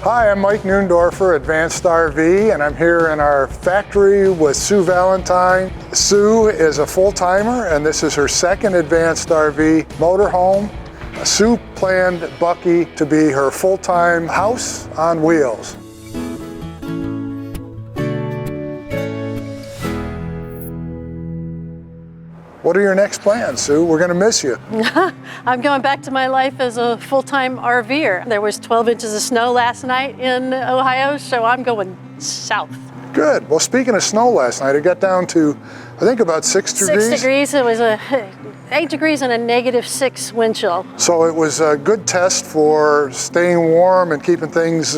Hi, I'm Mike Neundorfer, Advanced RV, and I'm here in our factory with Sue Valentine. Sue is a full-timer, and this is her second Advanced RV motorhome. Sue planned Bucky to be her full-time house on wheels. What are your next plans, Sue? We're going to miss you. I'm going back to my life as a full-time RVer. There was 12 inches of snow last night in Ohio, so I'm going south. Good. Well, speaking of snow last night, it got down to, I think, about 6 degrees. 6 degrees. It was 8 degrees and a -6 wind chill. So it was a good test for staying warm and keeping things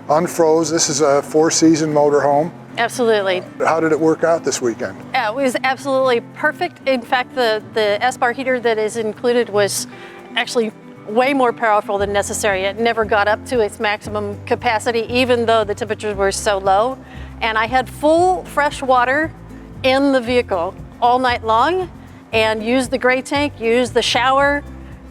unfroze. This is a 4-season motorhome. Absolutely. How did it work out this weekend? Yeah, it was absolutely perfect. In fact, the S-bar heater that is included was actually way more powerful than necessary. It never got up to its maximum capacity, even though the temperatures were so low. And I had full fresh water in the vehicle all night long and used the gray tank, used the shower,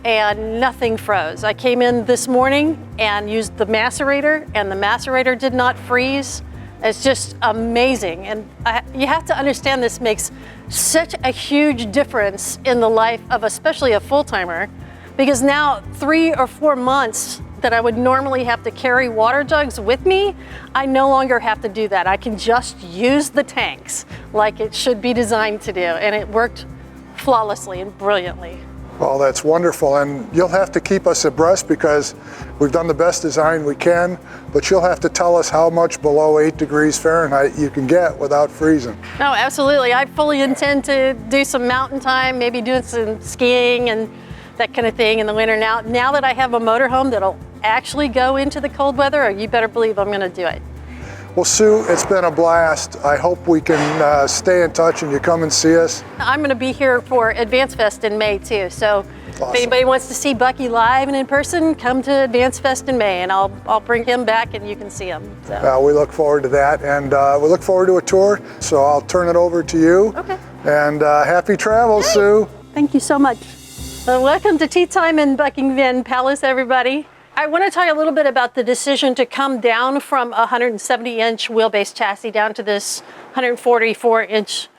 and nothing froze. I came in this morning and used the macerator, and the macerator did not freeze. It's just amazing. And you have to understand this makes such a huge difference in the life of especially a full-timer, because now 3 or 4 months that I would normally have to carry water jugs with me, I no longer have to do that. I can just use the tanks like it should be designed to do. And it worked flawlessly and brilliantly. Well, that's wonderful, and you'll have to keep us abreast because we've done the best design we can, but you'll have to tell us how much below 8 degrees Fahrenheit you can get without freezing. No, absolutely. I fully intend to do some mountain time, maybe doing some skiing and that kind of thing in the winter. Now that I have a motorhome that'll actually go into the cold weather, you better believe I'm going to do it. Well, Sue, it's been a blast. I hope we can stay in touch and you come and see us. I'm going to be here for Advance Fest in May too, so Awesome. If anybody wants to see Bucky live and in person, come to Advance Fest in May and I'll bring him back and you can see him. So. We look forward to that, and we look forward to a tour, so I'll turn it over to you. Okay. And happy travels, Sue. Thank you so much. Welcome to Tea Time in Buckingvan Palace, everybody. I want to tell you a little bit about the decision to come down from a 170-inch wheelbase chassis down to this 144-inch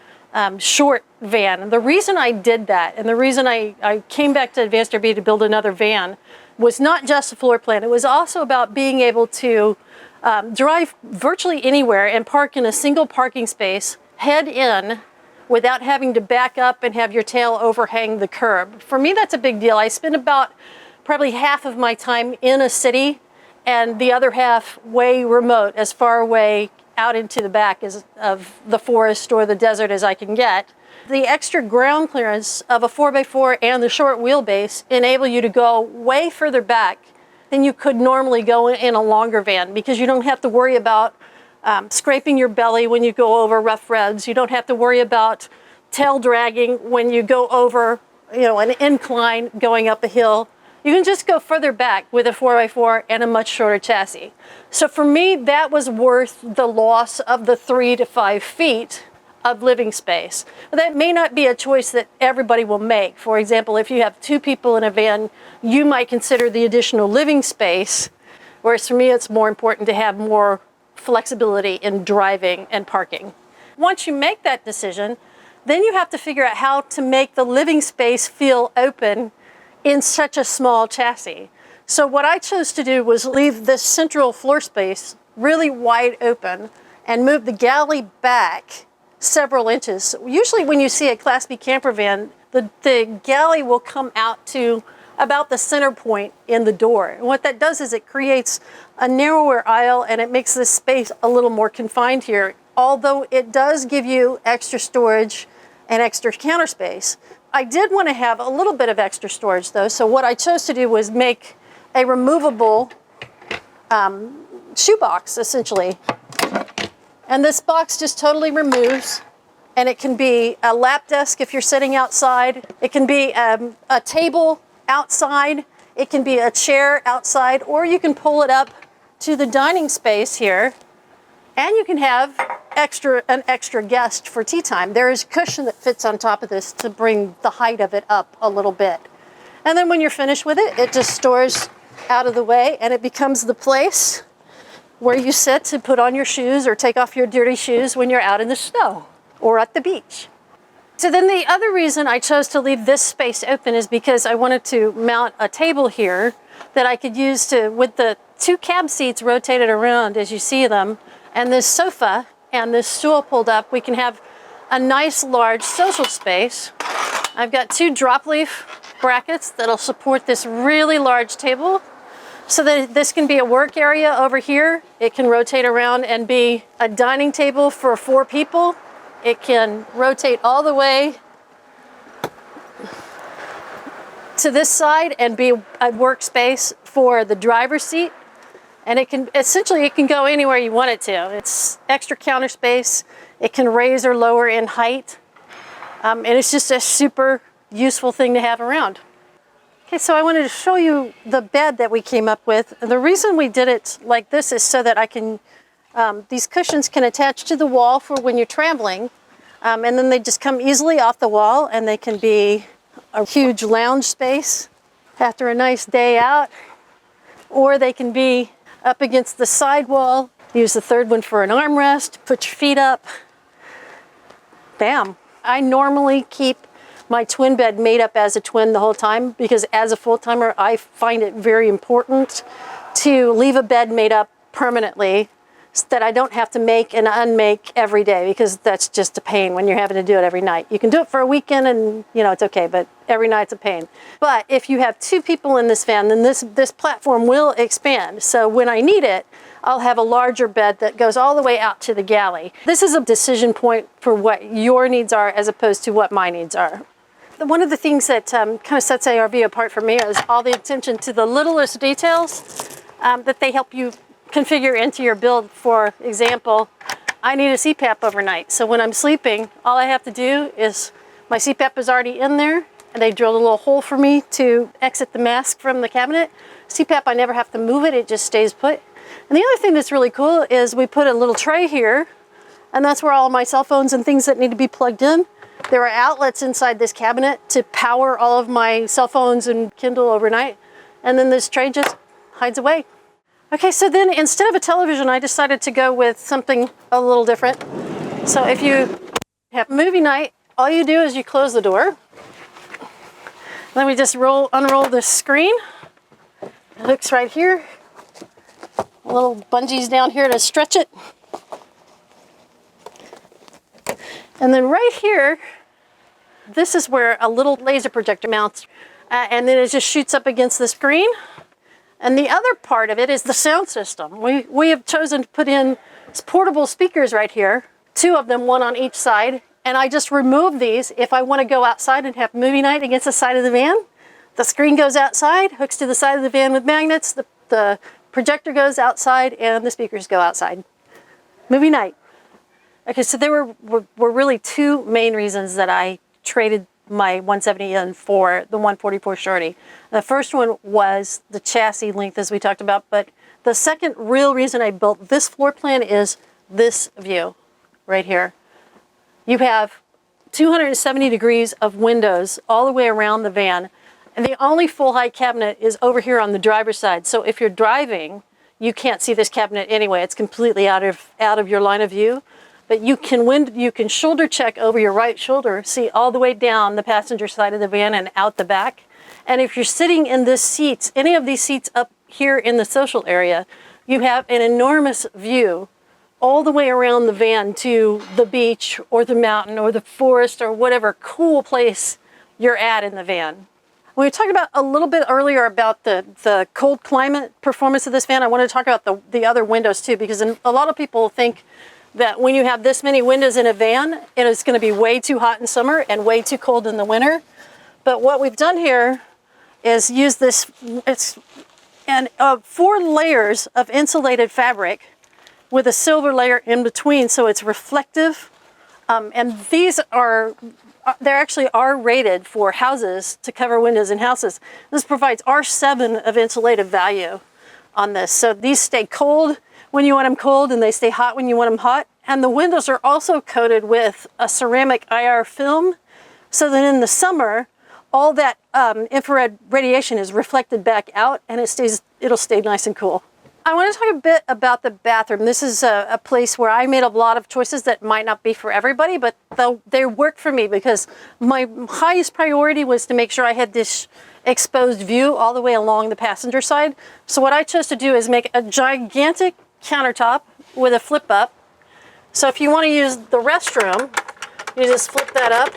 short van. The reason I did that, and the reason I came back to Advanced RV to build another van, was not just a floor plan. It was also about being able to drive virtually anywhere and park in a single parking space, head in, without having to back up and have your tail overhang the curb. For me, that's a big deal. I spend about probably half of my time in a city and the other half way remote, as far away out into the back of the forest or the desert as I can get. The extra ground clearance of a 4x4 and the short wheelbase enable you to go way further back than you could normally go in a longer van, because you don't have to worry about scraping your belly when you go over rough roads. You don't have to worry about tail dragging when you go over, an incline going up a hill. You can just go further back with a 4x4 and a much shorter chassis. So for me, that was worth the loss of the 3 to 5 feet of living space. That may not be a choice that everybody will make. For example, if you have 2 people in a van, you might consider the additional living space, whereas for me, it's more important to have more flexibility in driving and parking. Once you make that decision, then you have to figure out how to make the living space feel open in such a small chassis. So what I chose to do was leave this central floor space really wide open and move the galley back several inches. Usually when you see a Class B camper van, the galley will come out to about the center point in the door. And what that does is it creates a narrower aisle and it makes this space a little more confined here, although it does give you extra storage and extra counter space. I did want to have a little bit of extra storage though, so what I chose to do was make a removable shoebox, essentially. And this box just totally removes, and it can be a lap desk if you're sitting outside. It can be a table outside. It can be a chair outside, or you can pull it up to the dining space here, and you can have an extra guest for tea time. There is a cushion that fits on top of this to bring the height of it up a little bit. And then when you're finished with it, it just stores out of the way and it becomes the place where you sit to put on your shoes or take off your dirty shoes when you're out in the snow or at the beach. So then the other reason I chose to leave this space open is because I wanted to mount a table here that I could use to, with the two cab seats rotated around as you see them, and this sofa and this stool pulled up, we can have a nice large social space. I've got two drop leaf brackets that'll support this really large table. So that this can be a work area over here. It can rotate around and be a dining table for 4 people. It can rotate all the way to this side and be a workspace for the driver's seat. And it can, essentially, it can go anywhere you want it to. It's extra counter space. It can raise or lower in height. And it's just a super useful thing to have around. Okay, so I wanted to show you the bed that we came up with. The reason we did it like this is so that I can, these cushions can attach to the wall for when you're traveling, and then they just come easily off the wall, and they can be a huge lounge space after a nice day out, or they can be up against the side wall. Use the third one for an armrest, put your feet up, bam. I normally keep my twin bed made up as a twin the whole time because as a full-timer, I find it very important to leave a bed made up permanently so that I don't have to make and unmake every day because that's just a pain when you're having to do it every night. You can do it for a weekend and it's okay, but every night's a pain. But if you have 2 people in this van, then this platform will expand. So when I need it, I'll have a larger bed that goes all the way out to the galley. This is a decision point for what your needs are as opposed to what my needs are. One of the things that kind of sets ARV apart for me is all the attention to the littlest details that they help you configure into your build. For example, I need a CPAP overnight. So when I'm sleeping, all I have to do is, my CPAP is already in there, and they drilled a little hole for me to exit the mask from the cabinet. CPAP, I never have to move it, it just stays put. And the other thing that's really cool is we put a little tray here, and that's where all my cell phones and things that need to be plugged in. There are outlets inside this cabinet to power all of my cell phones and Kindle overnight. And then this tray just hides away. Okay, so then instead of a television, I decided to go with something a little different. So if you have movie night, all you do is you close the door. Then we just unroll the screen. It hooks right here. A little bungees down here to stretch it. And then right here, this is where a little laser projector mounts, and then it just shoots up against the screen. And the other part of it is the sound system. We have chosen to put in portable speakers right here, 2 of them, 1 on each side. And I just remove these if I want to go outside and have movie night against the side of the van. The screen goes outside, hooks to the side of the van with magnets, the projector goes outside, and the speakers go outside. Movie night. Okay, so there were really 2 main reasons that I traded my 170 in for the 144 Shorty. The first one was the chassis length, as we talked about, but the second real reason I built this floor plan is this view right here. You have 270 degrees of windows all the way around the van, and the only full height cabinet is over here on the driver's side. So if you're driving, you can't see this cabinet anyway. It's completely out of your line of view. But you can shoulder check over your right shoulder, see all the way down the passenger side of the van and out the back. And if you're sitting in this seats, any of these seats up here in the social area, you have an enormous view all the way around the van to the beach or the mountain or the forest or whatever cool place you're at in the van. We talked about a little bit earlier about the cold climate performance of this van. I want to talk about the other windows too, because a lot of people think that when you have this many windows in a van, it is going to be way too hot in summer and way too cold in the winter. But what we've done here is use this, it's 4 layers of insulated fabric with a silver layer in between, so it's reflective. And these they actually are rated for houses to cover windows in houses. This provides R7 of insulative value on this. So these stay cold when you want them cold, and they stay hot when you want them hot. And the windows are also coated with a ceramic IR film, so that in the summer, all that infrared radiation is reflected back out, and it'll stay nice and cool. I want to talk a bit about the bathroom. This is a place where I made a lot of choices that might not be for everybody, but they work for me because my highest priority was to make sure I had this exposed view all the way along the passenger side. So what I chose to do is make a gigantic countertop with a flip up. So if you want to use the restroom, you just flip that up,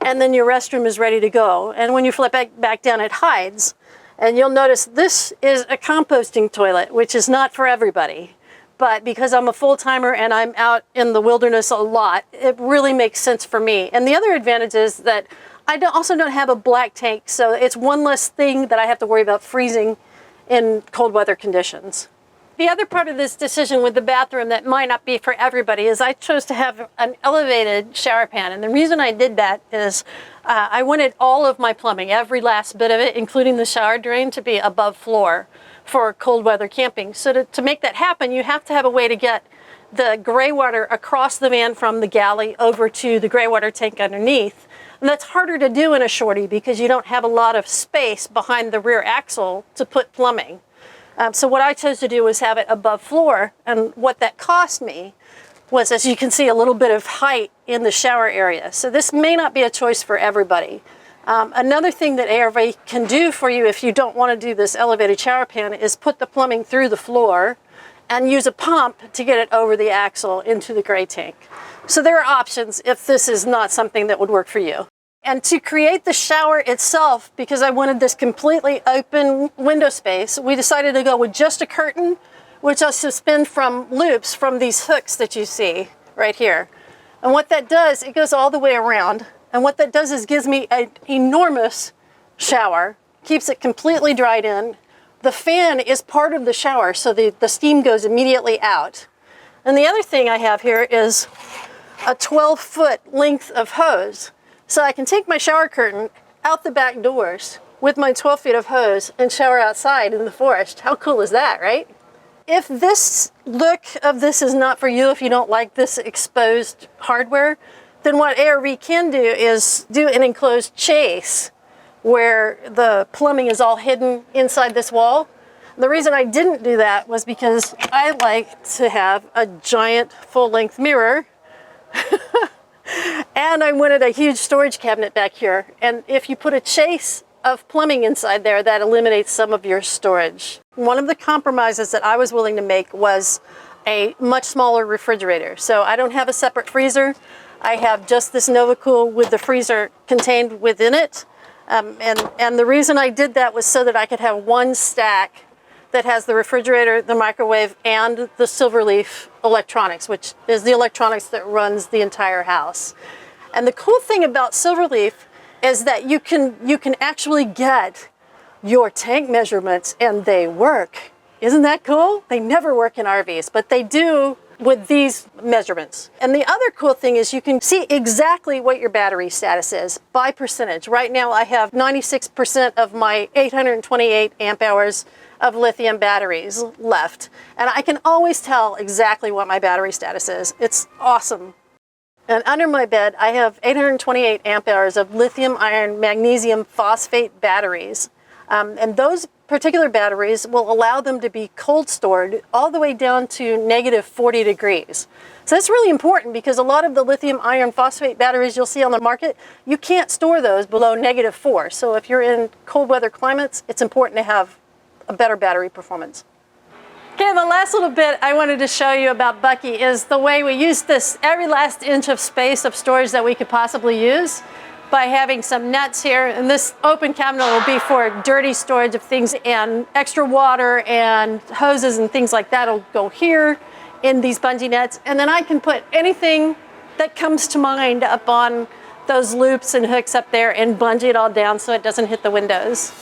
and then your restroom is ready to go. And when you flip it back down, it hides. And you'll notice this is a composting toilet, which is not for everybody. But because I'm a full-timer and I'm out in the wilderness a lot, it really makes sense for me. And the other advantage is that I also don't have a black tank, so it's one less thing that I have to worry about freezing in cold weather conditions. The other part of this decision with the bathroom that might not be for everybody is I chose to have an elevated shower pan. And the reason I did that is I wanted all of my plumbing, every last bit of it, including the shower drain, to be above floor for cold weather camping. So to make that happen, you have to have a way to get the gray water across the van from the galley over to the gray water tank underneath. And that's harder to do in a shorty because you don't have a lot of space behind the rear axle to put plumbing. So what I chose to do was have it above floor, and what that cost me was, as you can see, a little bit of height in the shower area. So this may not be a choice for everybody. Another thing that ARV can do for you if you don't want to do this elevated shower pan is put the plumbing through the floor and use a pump to get it over the axle into the gray tank. So there are options if this is not something that would work for you. And to create the shower itself, because I wanted this completely open window space, we decided to go with just a curtain, which I'll suspend from loops from these hooks that you see right here. And what that does, it goes all the way around. And what that does is gives me an enormous shower, keeps it completely dried in. The fan is part of the shower, so the steam goes immediately out. And the other thing I have here is a 12-foot length of hose. So I can take my shower curtain out the back doors with my 12 feet of hose and shower outside in the forest. How cool is that, right? If this look of this is not for you, if you don't like this exposed hardware, then what ARV can do is do an enclosed chase where the plumbing is all hidden inside this wall. The reason I didn't do that was because I like to have a giant full-length mirror and I wanted a huge storage cabinet back here. And if you put a chase of plumbing inside there, that eliminates some of your storage. One of the compromises that I was willing to make was a much smaller refrigerator. So I don't have a separate freezer. I have just this NovaCool with the freezer contained within it. And the reason I did that was so that I could have one stack that has the refrigerator, the microwave, and the Silverleaf electronics, which is the electronics that runs the entire house. And the cool thing about Silverleaf is that you can actually get your tank measurements and they work. Isn't that cool? They never work in RVs, but they do with these measurements. And the other cool thing is you can see exactly what your battery status is by percentage. Right now I have 96% of my 828 amp hours of lithium batteries left. And I can always tell exactly what my battery status is. It's awesome. And under my bed, I have 828 amp hours of lithium iron magnesium phosphate batteries. And those particular batteries will allow them to be cold stored all the way down to negative 40 degrees. So that's really important because a lot of the lithium iron phosphate batteries you'll see on the market, you can't store those below -4. So if you're in cold weather climates, it's important to have a better battery performance. Okay, the last little bit I wanted to show you about Bucky is the way we use this every last inch of space of storage that we could possibly use by having some nets here. And this open cabinet will be for dirty storage of things, and extra water and hoses and things like that will go here in these bungee nets. And then I can put anything that comes to mind up on those loops and hooks up there and bungee it all down so it doesn't hit the windows.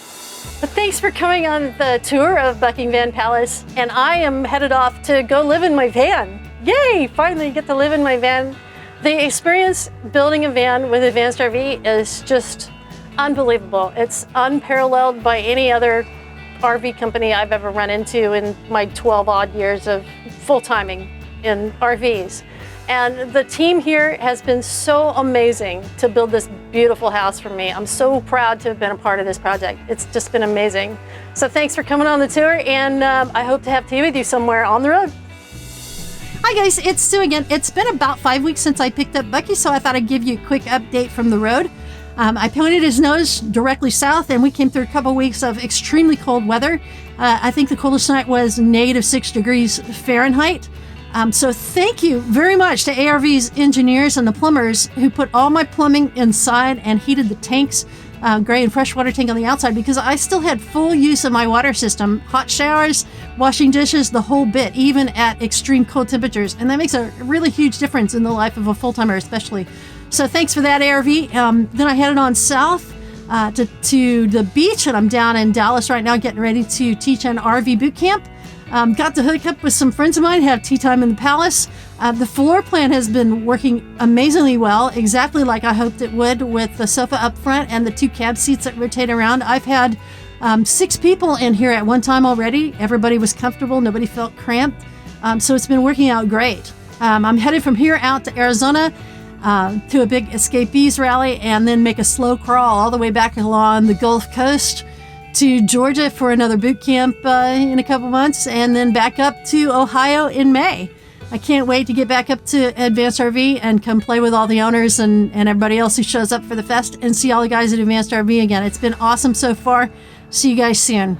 But thanks for coming on the tour of Buckingvan Palace, and I am headed off to go live in my van. Yay, finally get to live in my van. The experience building a van with Advanced RV is just unbelievable. It's unparalleled by any other RV company I've ever run into in my 12 odd years of full-timing in RVs. And the team here has been so amazing to build this beautiful house for me. I'm so proud to have been a part of this project. It's just been amazing. So thanks for coming on the tour, and I hope to have tea with you somewhere on the road. Hi guys, it's Sue again. It's been about 5 weeks since I picked up Bucky, so I thought I'd give you a quick update from the road. I pointed his nose directly south, and we came through a couple weeks of extremely cold weather. I think the coldest night was -6 degrees Fahrenheit. So thank you very much to ARV's engineers and the plumbers who put all my plumbing inside and heated the tanks, gray and freshwater tank on the outside, because I still had full use of my water system, hot showers, washing dishes, the whole bit, even at extreme cold temperatures. And that makes a really huge difference in the life of a full-timer especially. So thanks for that, ARV. Then I headed on south to the beach, and I'm down in Dallas right now getting ready to teach an RV boot camp. Got to hook up with some friends of mine, have tea time in the palace. The floor plan has been working amazingly well, exactly like I hoped it would, with the sofa up front and the 2 cab seats that rotate around. I've had 6 people in here at one time already. Everybody was comfortable, nobody felt cramped. So it's been working out great. I'm headed from here out to Arizona to a big escapees rally, and then make a slow crawl all the way back along the Gulf Coast to Georgia for another boot camp in a couple months, and then back up to Ohio in May. I can't wait to get back up to Advanced RV and come play with all the owners and everybody else who shows up for the fest, and see all the guys at Advanced RV again. It's been awesome so far. See you guys soon.